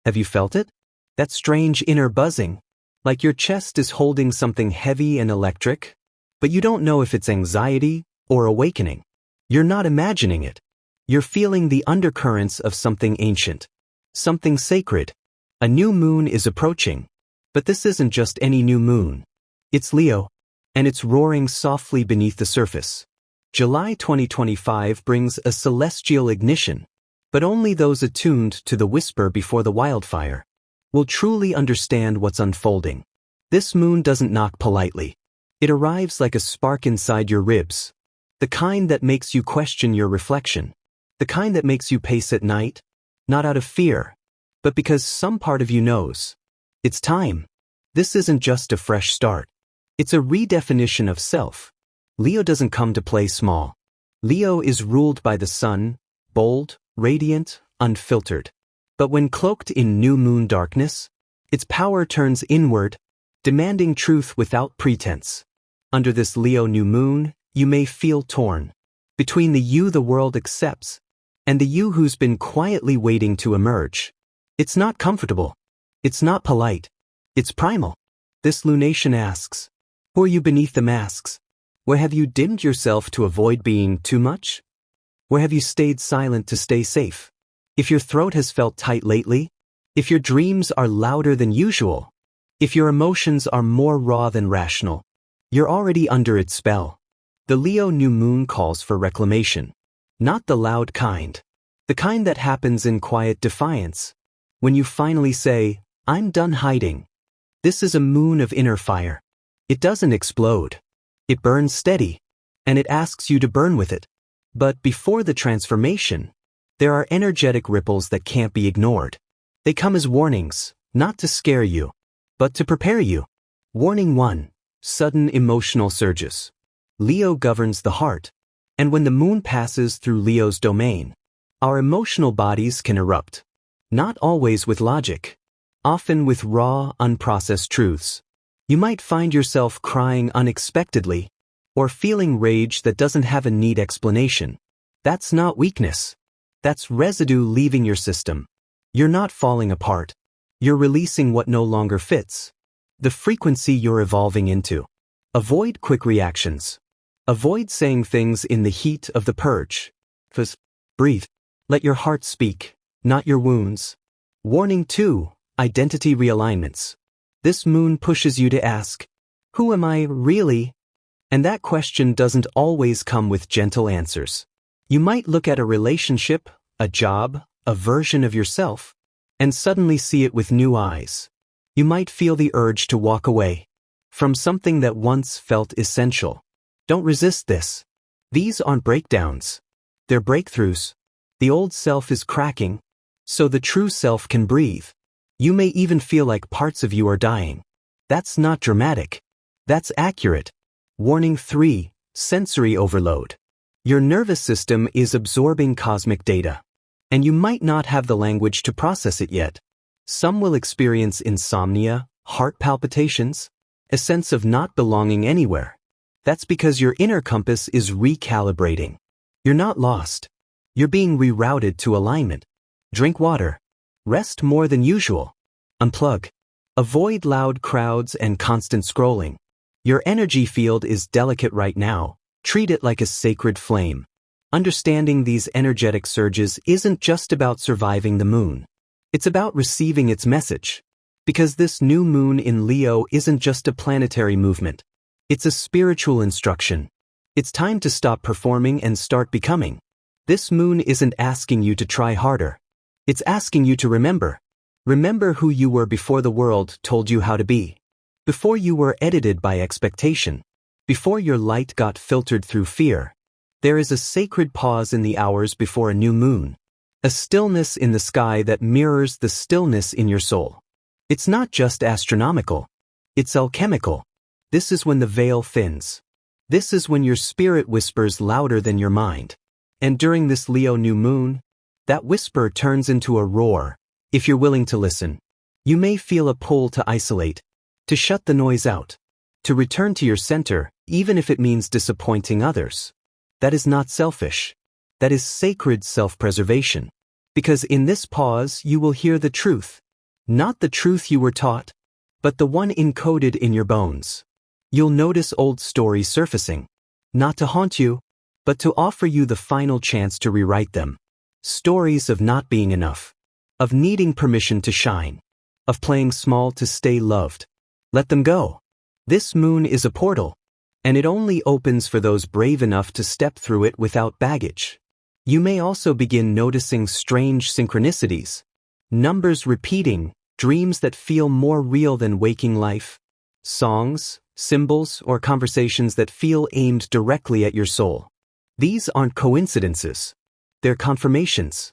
Have you felt it? That strange inner buzzing, like your chest is holding something heavy and electric, but you don't know if it's anxiety or awakening. You're not imagining it. You're feeling the undercurrents of something ancient, something sacred. A new moon is approaching, but this isn't just any new moon. It's Leo, and it's roaring softly beneath the surface. July 2025 brings a celestial ignition, but only those attuned to the whisper before the wildfire will truly understand what's unfolding. This moon doesn't knock politely. It arrives like a spark inside your ribs, the kind that makes you question your reflection, the kind that makes you pace at night, not out of fear, but because some part of you knows. It's time. This isn't just a fresh start. It's a redefinition of self. Leo doesn't come to play small. Leo is ruled by the sun, bold, radiant, unfiltered. But when cloaked in new moon darkness, its power turns inward, demanding truth without pretense. Under this Leo new moon, you may feel torn between the you the world accepts and the you who's been quietly waiting to emerge. It's not comfortable. It's not polite. It's primal. This lunation asks, who are you beneath the masks? Where have you dimmed yourself to avoid being too much? Where have you stayed silent to stay safe? If your throat has felt tight lately, if your dreams are louder than usual, if your emotions are more raw than rational, you're already under its spell. The Leo new moon calls for reclamation. Not the loud kind. The kind that happens in quiet defiance. When you finally say, I'm done hiding. This is a moon of inner fire. It doesn't explode. It burns steady, and it asks you to burn with it. But before the transformation, there are energetic ripples that can't be ignored. They come as warnings, not to scare you, but to prepare you. Warning 1. Sudden emotional surges. Leo governs the heart, and when the moon passes through Leo's domain, our emotional bodies can erupt. Not always with logic, often with raw, unprocessed truths. You might find yourself crying unexpectedly, or feeling rage that doesn't have a neat explanation. That's not weakness. That's residue leaving your system. You're not falling apart. You're releasing what no longer fits. The frequency you're evolving into. Avoid quick reactions. Avoid saying things in the heat of the purge. Breathe. Let your heart speak, not your wounds. Warning 2. Identity realignments. This moon pushes you to ask, who am I really? And that question doesn't always come with gentle answers. You might look at a relationship, a job, a version of yourself, and suddenly see it with new eyes. You might feel the urge to walk away from something that once felt essential. Don't resist this. These aren't breakdowns. They're breakthroughs. The old self is cracking, so the true self can breathe. You may even feel like parts of you are dying. That's not dramatic. That's accurate. Warning 3. Sensory overload. Your nervous system is absorbing cosmic data, and you might not have the language to process it yet. Some will experience insomnia, heart palpitations, a sense of not belonging anywhere. That's because your inner compass is recalibrating. You're not lost. You're being rerouted to alignment. Drink water. Rest more than usual. Unplug. Avoid loud crowds and constant scrolling. Your energy field is delicate right now. Treat it like a sacred flame. Understanding these energetic surges isn't just about surviving the moon. It's about receiving its message. Because this new moon in Leo isn't just a planetary movement. It's a spiritual instruction. It's time to stop performing and start becoming. This moon isn't asking you to try harder. It's asking you to remember. Remember who you were before the world told you how to be. Before you were edited by expectation. Before your light got filtered through fear. There is a sacred pause in the hours before a new moon. A stillness in the sky that mirrors the stillness in your soul. It's not just astronomical. It's alchemical. This is when the veil thins. This is when your spirit whispers louder than your mind. And during this Leo new moon, that whisper turns into a roar. If you're willing to listen, you may feel a pull to isolate, to shut the noise out, to return to your center, even if it means disappointing others. That is not selfish. That is sacred self-preservation. Because in this pause, you will hear the truth. Not the truth you were taught, but the one encoded in your bones. You'll notice old stories surfacing, not to haunt you, but to offer you the final chance to rewrite them. Stories of not being enough, of needing permission to shine, of playing small to stay loved. Let them go. This moon is a portal, and it only opens for those brave enough to step through it without baggage. You may also begin noticing strange synchronicities, numbers repeating, dreams that feel more real than waking life, songs, symbols, or conversations that feel aimed directly at your soul. These aren't coincidences. They're confirmations.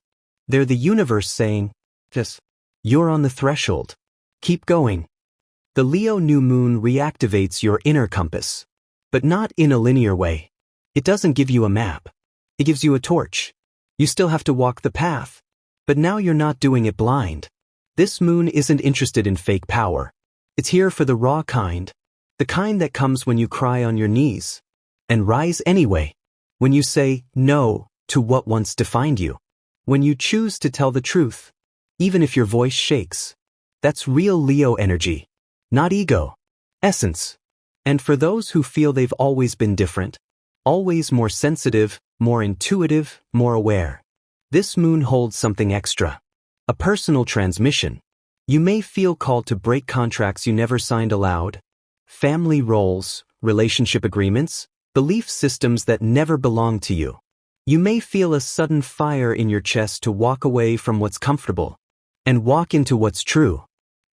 They're the universe saying, "Yes, you're on the threshold. Keep going." The Leo new moon reactivates your inner compass, but not in a linear way. It doesn't give you a map. It gives you a torch. You still have to walk the path, but now you're not doing it blind. This moon isn't interested in fake power. It's here for the raw kind, the kind that comes when you cry on your knees and rise anyway, when you say no to what once defined you, when you choose to tell the truth, even if your voice shakes. That's real Leo energy, not ego, essence. And for those who feel they've always been different, always more sensitive, more intuitive, more aware, this moon holds something extra. A personal transmission. You may feel called to break contracts you never signed aloud, family roles, relationship agreements, belief systems that never belonged to you. You may feel a sudden fire in your chest to walk away from what's comfortable and walk into what's true.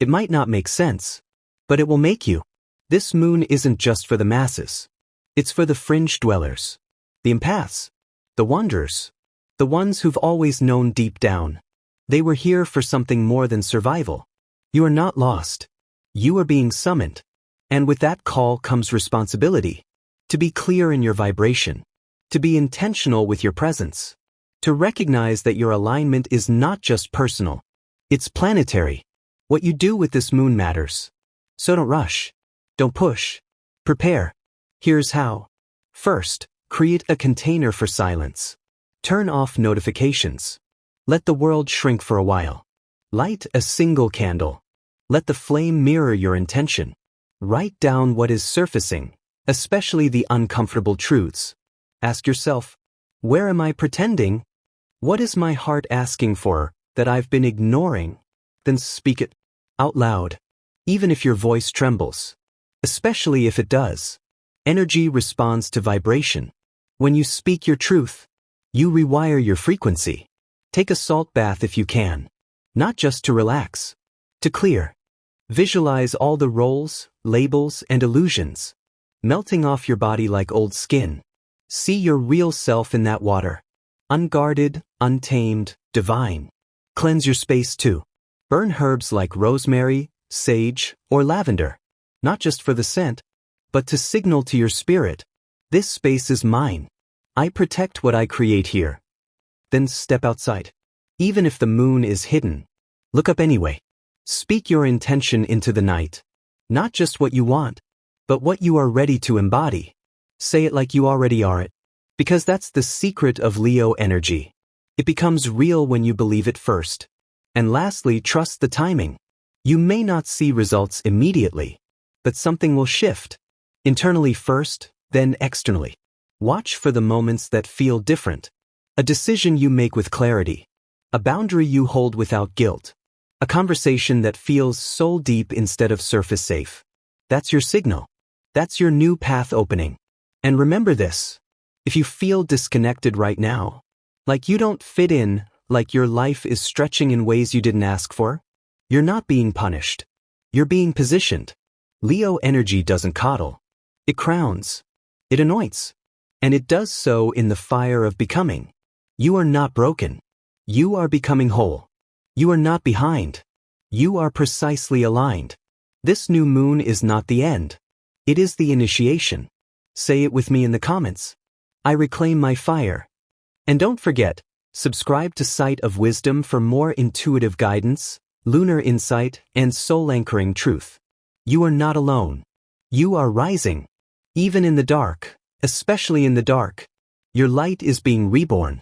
It might not make sense, but it will make you. This moon isn't just for the masses. It's for the fringe dwellers, the empaths, the wanderers, the ones who've always known deep down. They were here for something more than survival. You are not lost. You are being summoned. And with that call comes responsibility. To be clear in your vibration. To be intentional with your presence. To recognize that your alignment is not just personal. It's planetary. What you do with this moon matters. So don't rush. Don't push. Prepare. Here's how. First, create a container for silence. Turn off notifications. Let the world shrink for a while. Light a single candle. Let the flame mirror your intention. Write down what is surfacing, especially the uncomfortable truths. Ask yourself, where am I pretending? What is my heart asking for that I've been ignoring? Then speak it out loud, even if your voice trembles. Especially if it does. Energy responds to vibration. When you speak your truth, you rewire your frequency. Take a salt bath if you can. Not just to relax. To clear. Visualize all the roles, labels, and illusions, melting off your body like old skin. See your real self in that water. Unguarded, untamed, divine. Cleanse your space too. Burn herbs like rosemary, sage, or lavender. Not just for the scent, but to signal to your spirit, this space is mine. I protect what I create here. Then step outside. Even if the moon is hidden, look up anyway. Speak your intention into the night. Not just what you want, but what you are ready to embody. Say it like you already are it. Because that's the secret of Leo energy. It becomes real when you believe it first. And lastly, trust the timing. You may not see results immediately, but something will shift. Internally first, then externally. Watch for the moments that feel different. A decision you make with clarity. A boundary you hold without guilt. A conversation that feels soul deep instead of surface safe. That's your signal. That's your new path opening. And remember this. If you feel disconnected right now, like you don't fit in, like your life is stretching in ways you didn't ask for, you're not being punished. You're being positioned. Leo energy doesn't coddle. It crowns. It anoints. And it does so in the fire of becoming. You are not broken. You are becoming whole. You are not behind. You are precisely aligned. This new moon is not the end. It is the initiation. Say it with me in the comments. I reclaim my fire. And don't forget, subscribe to Sight of Wisdom for more intuitive guidance, lunar insight, and soul-anchoring truth. You are not alone. You are rising. Even in the dark, especially in the dark, your light is being reborn.